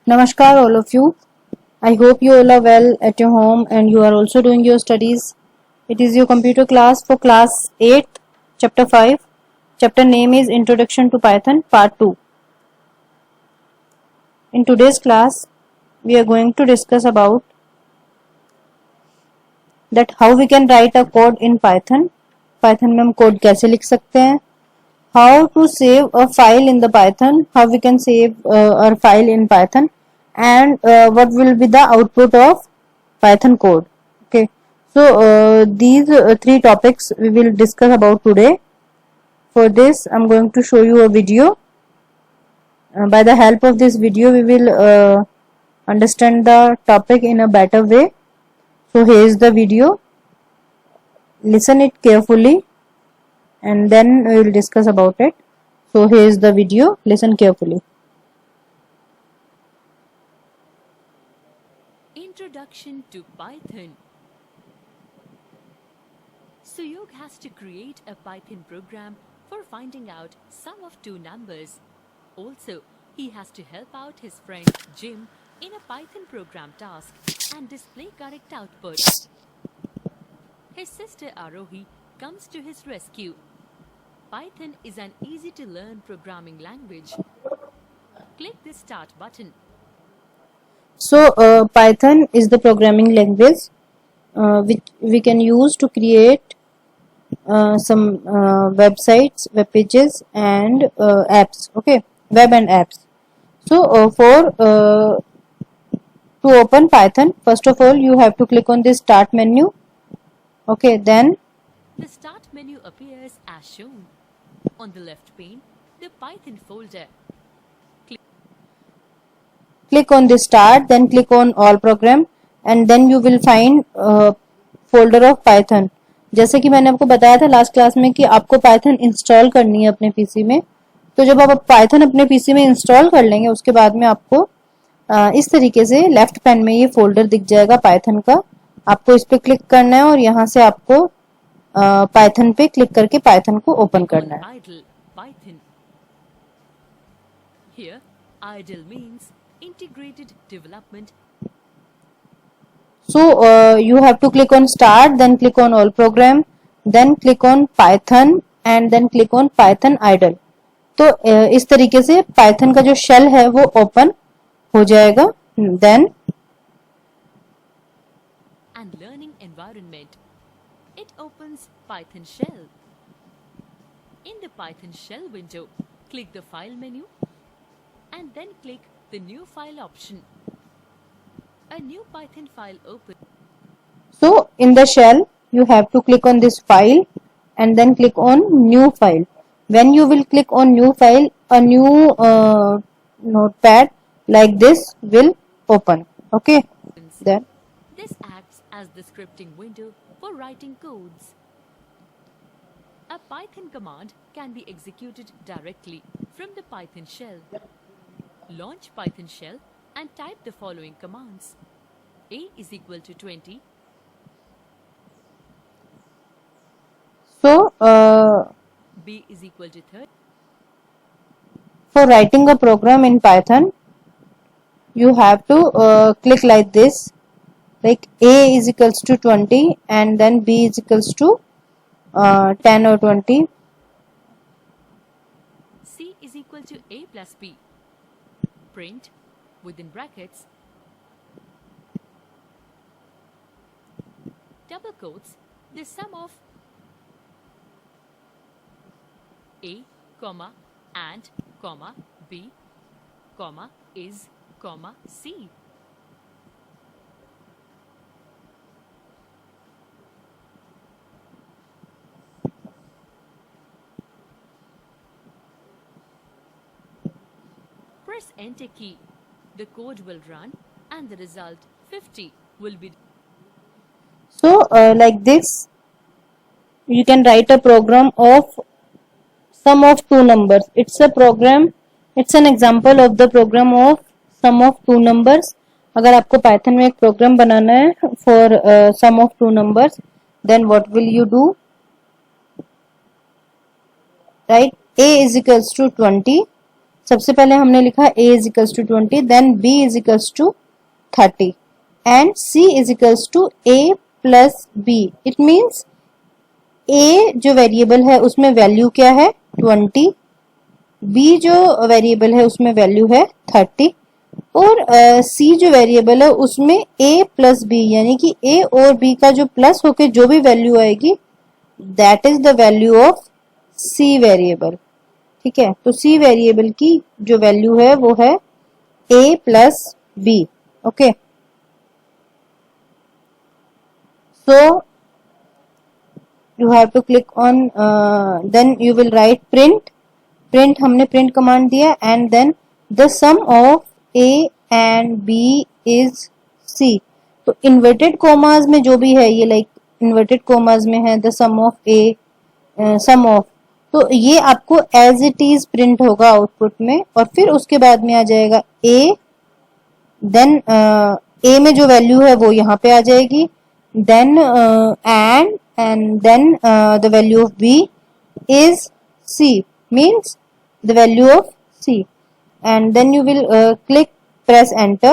Namaskar all of you. I hope you all are well at your home and you are also doing your studies. It is your computer class for class 8, chapter 5. Chapter name is Introduction to Python part 2. In today's class, we are going to discuss about that how we can write a code in Python. Python में हम code कैसे लिख सकते हैं? How to save a file in the Python? How we can save our file in Python? And what will be the output of Python code? Okay, so these three topics we will discuss about today. For this, I'm going to show you a video. By the help of this video, we will understand the topic in a better way. So here is the video. Listen it carefully, and then we will discuss about it. So here is the video. Listen carefully. Introduction to Python. Suyog has to create a Python program for finding out sum of two numbers. Also, he has to help out his friend Jim in a Python program task and display correct output. His sister Arohi comes to his rescue. Python is an easy to learn programming language. Click the start button. So Python is the programming language which we can use to create some websites, web pages, and apps. Okay, web and apps. So to open Python, first of all you have to click on this start menu. Okay, then the start menu appears as shown. On the left pane, the Python folder. Click on this start, then click on all program, and then you will find folder of Python. जैसे कि मैंने आपको बताया था last class में कि आपको Python install करनी है अपने पीसी में. तो जब आप पाइथन अपने पीसी में इंस्टॉल कर लेंगे उसके बाद में आपको इस तरीके से लेफ्ट पैन में ये फोल्डर दिख जाएगा पाइथन का. आपको इस पे क्लिक करना है और यहाँ से आपको पाइथन पे क्लिक करके पाइथन को ओपन करना है. Here, idle means integrated development. So you have to click on start, then click on all program, then click on Python and then click on Python idle. तो इस तरीके से Python का जो शेल है वो ओपन हो जाएगा. Then and learning environment. It opens Python shell. In the Python shell window, click the file menu and then click the new file option. A new Python file opens. So in the shell you have to click on this file and then click on new file. When you will click on new file, a new notepad like this will open. Okay. Then this acts as the scripting window for writing codes. A Python command can be executed directly from the Python shell. Launch Python shell and type the following commands. A is equal to 20. So B is equal to 30. For writing a program in Python, you have to click like this, like A is equals to 20 and then B is equals to 10 or 20. C is equal to A plus B. Print within brackets double quotes the sum of A, comma, and, comma, B, comma, is, comma, C. Press enter key. The code will run and the result 50 will be. So like this you can write a program of sum of two numbers. It's a program, it's an example of the program of sum of two numbers. अगर आपको Python में एक program बनाना है for sum of two numbers, then what will you do? Right, A is equals to 20 सबसे पहले हमने लिखा a is equals to 20, then b is equals to 30 and c is equals to a plus b. It means a जो variable है उसमें value क्या है 20, b जो वेरिएबल है उसमें वैल्यू है 30 और c जो वेरिएबल है उसमें a प्लस b यानी कि a और b का जो प्लस होके जो भी वैल्यू आएगी that is the value of c variable. ठीक है, तो c वेरिएबल की जो वैल्यू है वो है a plus b. Okay, so you have to click on then you will write print हमने print command दिया and then the sum of a and b is c. तो inverted commas में जो भी है ये like inverted commas में है the sum of a sum of, तो ये आपको as it is print होगा आउटपुट में और फिर उसके बाद में आ जाएगा a, then a में जो वैल्यू है वो यहाँ पे आ जाएगी, then and then the value of b is c, means the value of c, and then you will click press enter.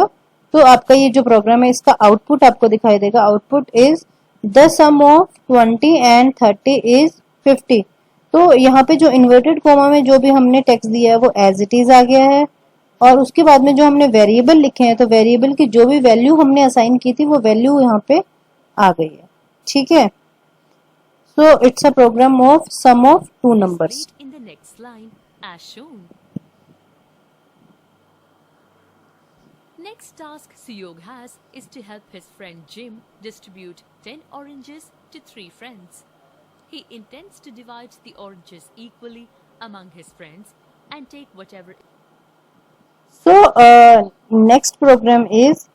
तो आपका ये जो प्रोग्राम है इसका आउटपुट आपको दिखाई देगा. Output is the sum of 20 and 30 is 50. तो यहाँ पे जो इन्वर्टेड कोमा में जो भी हमने टेक्स्ट दिया है वो एज इट इज आ गया है और उसके बाद में जो हमने वेरिएबल लिखे हैं तो वेरिएबल की जो भी वैल्यू हमने असाइन की थी वो वैल्यू यहाँ पे आ गई है. ठीक है, so it's a program of sum of two numbers. Read in the next line as shown. Next task Suyog has is to help his friend Jim distribute 10 oranges to 3 friends. He intends to divide the oranges equally among his friends and take whatever. So next program is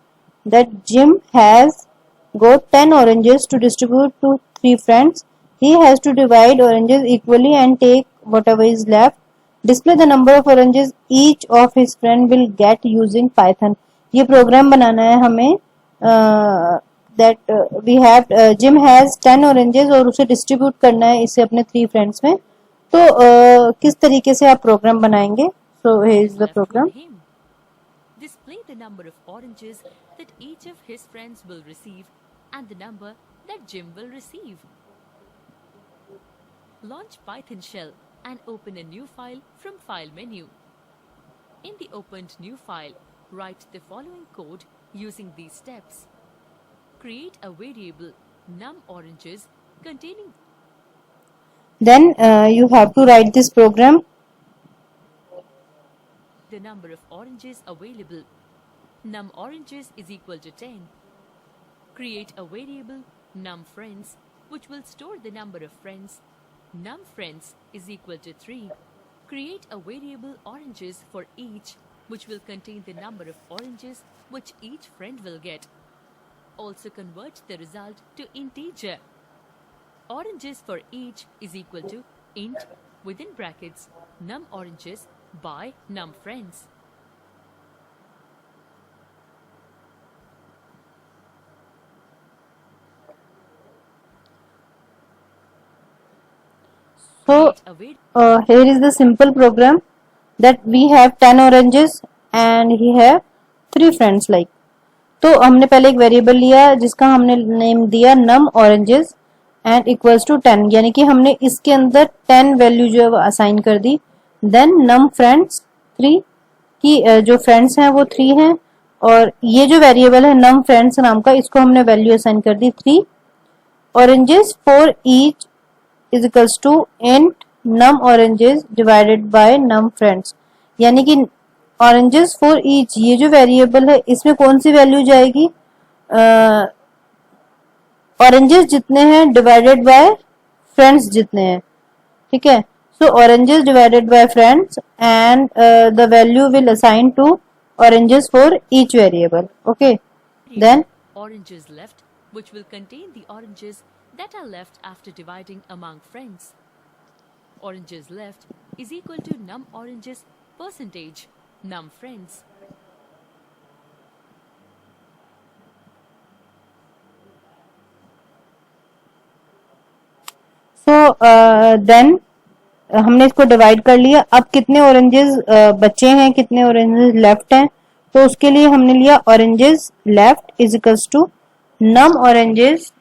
that Jim has got 10 oranges to distribute to 3 friends. He has to divide oranges equally and take whatever is left. Display the number of oranges each of his friend will get using Python. ये programme बनाना है हमें that we have Jim has 10 oranges और उसे distribute करना है इसे अपने 3 friends में. तो किस तरीके से आप प्रोग्राम बनाएंगे? So here is the left program. with him. Display the number of oranges that each of his friends will receive and the number that Jim will receive. Launch Python shell and open a new file from File menu. In the opened new file, write the following code using these steps. Create a variable num_oranges containing. Then you have to write this program. The number of oranges available. Num_oranges is equal to 10. Create a variable num_friends which will store the number of friends. Num_friends is equal to 3. Create a variable oranges for each which will contain the number of oranges which each friend will get. Also convert the result to integer. Oranges for each is equal to int within brackets num_oranges by num_friends. So Create a variable. here is the simple program that we have 10 oranges and he have 3 friends like. तो हमने पहले एक variable लिया जिसका हमने name दिया num oranges and equals to 10 यानी कि हमने इसके अंदर 10 वैल्यू जो है वो असाइन कर दी. देन num friends 3 की जो फ्रेंड्स हैं वो 3 हैं और ये जो वेरिएबल है num friends नाम का इसको हमने वैल्यू असाइन कर दी 3. oranges for each is equals to int num oranges divided by num friends यानी कि oranges for each ये जो वेरिएबल है इसमें कौन सी वैल्यू जाएगी? oranges जितने हैं divided by friends जितने हैं. ठीक है, so oranges divided by friends and the value will assign to oranges for each variable. Okay, then oranges left which will contain the oranges that are left after dividing among friends. Oranges left is equal to num_oranges percentage num_friends. so then हमने इसको divide कर लिया। अब कितने oranges बचे हैं, कितने oranges left हैं, तो उसके लिए हमने लिया oranges left is equals to num oranges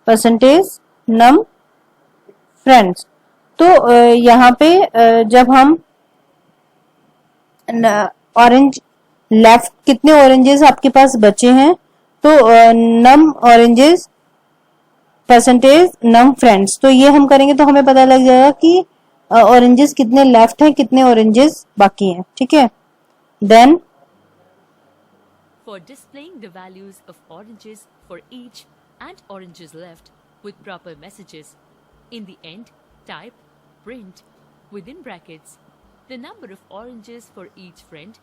percentage num friends. तो यहाँ पे जब हम ऑरेंज लेफ्ट कितने ऑरेंजेस आपके पास बचे हैं, तो नम ऑरेंजेस परसेंटेज नम फ्रेंड्स, तो ये हम करेंगे तो हमें पता लग जाएगा कि ऑरेंजेस कितने लेफ्ट हैं, कितने ऑरेंजेस बाकी हैं। ठीक है, then For displaying the values of oranges for each and oranges left with proper messages, in the end, type print within brackets the number of oranges for each friend,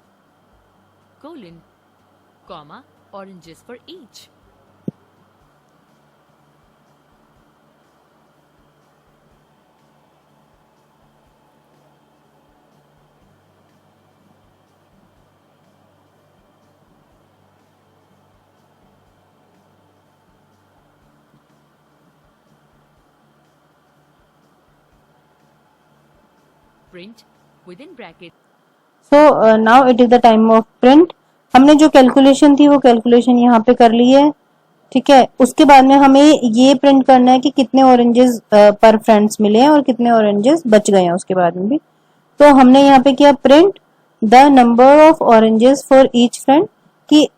colon, comma, oranges for each. Print within brackets so now it is the time of print. हमने जो calculation थी वो calculation यहाँ पे कर ली है। ठीक है, उसके बाद में हमें ये प्रिंट करना है कि कितने ऑरेंजेस पर फ्रेंड्स मिले हैं और कितने ऑरेंजेस बच गए हैं उसके बाद में भी। तो हमने यहाँ पे किया print the number of oranges for each friend, कि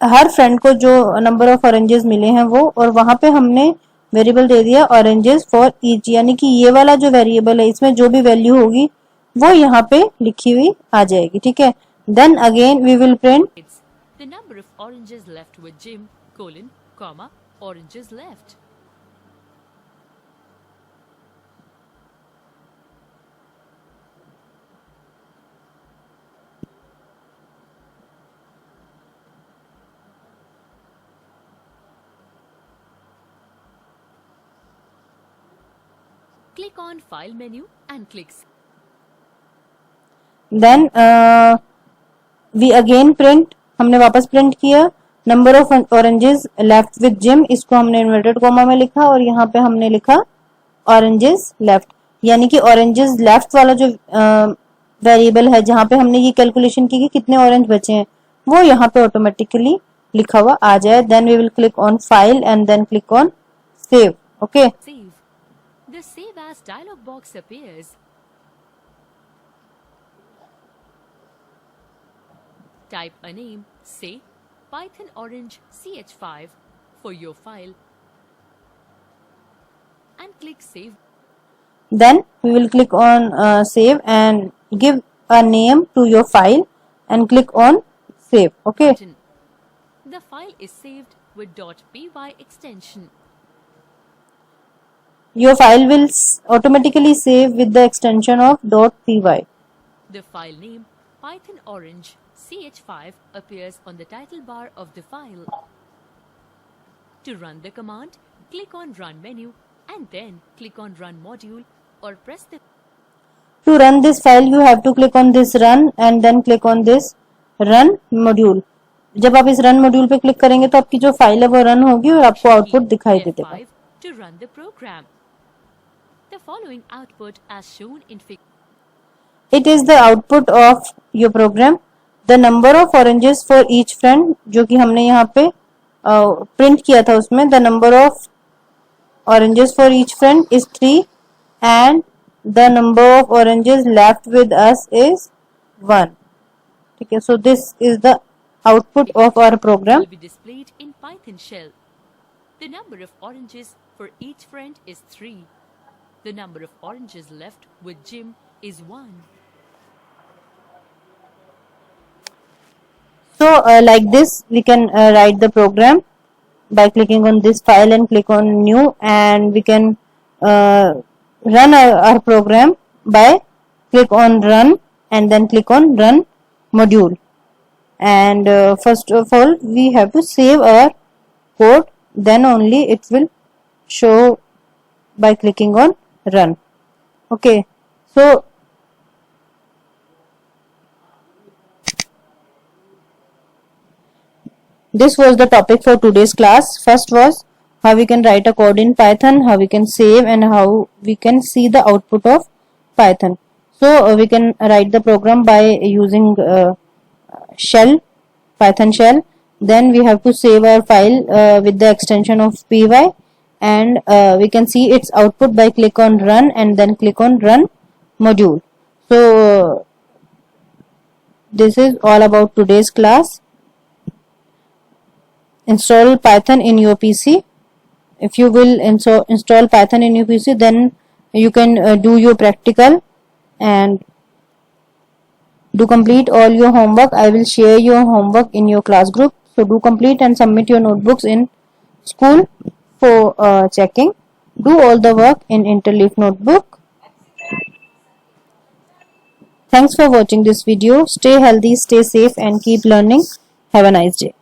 हर फ्रेंड को जो नंबर ऑफ ऑरेंजेस मिले हैं वो, और वहां पे हमने वेरिएबल दे दिया ऑरेंजेस फॉर ईच, यानी कि ये वाला जो वेरिएबल है इसमें जो भी वैल्यू होगी वो यहाँ पे लिखी हुई आ जाएगी। ठीक है, then again we will print the number of oranges left with Jim, colon, comma, oranges left. Click on File menu and click then we again print, हमने वापस प्रिंट किया number of oranges left with Jim, इसको हमने inverted comma में लिखा और यहाँ पे हमने लिखा ऑरेंजेस लेफ्ट, यानी कि ऑरेंजेस लेफ्ट वाला जो वेरिएबल है जहां पे हमने ये कैलकुलेशन की कि कितने ऑरेंज बचे हैं वो यहाँ पे ऑटोमेटिकली लिखा हुआ आ जाए। Then we will click on file and then click on save. Okay, Save. The Save As dialog box appears. Type a name, say Python Orange CH5 for your file and click Save. then we will click on save and give a name to your file and click on save. Okay, Button. The file is saved with .py extension. your file will automatically save with the extension of .py. The file name Python Orange CH5 appears on the title bar of the file. To run the command, click on Run menu and then click on Run module or press the To run this file you have to click on this run and then click on this run module. जब आप इस run module पे click करेंगे तो आपकी जो file है वो रन होगी और आपको आउटपुट दिखाई दे देगा। F5 to run the program. The following output as shown in figure. It is the output of your program. The number of oranges for each friend, जो कि हमने यहाँ पे प्रिंट किया था उसमें, the number of oranges for each friend is 3 and the number of oranges left with us is 1. ठीक है, so this is the output of our program. Will be displayed in Python shell. The number of oranges for each friend is 3. The number of oranges left with Jim is 1. So like this we can write the program by clicking on this file and click on new, and we can run our program by click on run and then click on run module. And first of all we have to save our code, then only it will show by clicking on run. Okay, so this was the topic for today's class. First was how we can write a code in Python, how we can save, and how we can see the output of Python. So we can write the program by using shell, Python shell. Then we have to save our file with the extension of py, and we can see its output by click on run and then click on run module. So this is all about today's class. Install Python in your PC. If you will install Python in your PC, then you can do your practical and do complete all your homework. I will share your homework in your class group. So do complete and submit your notebooks in school for checking. Do all the work in Interleaf notebook. Thanks for watching this video. Stay healthy, stay safe, and keep learning. Have a nice day.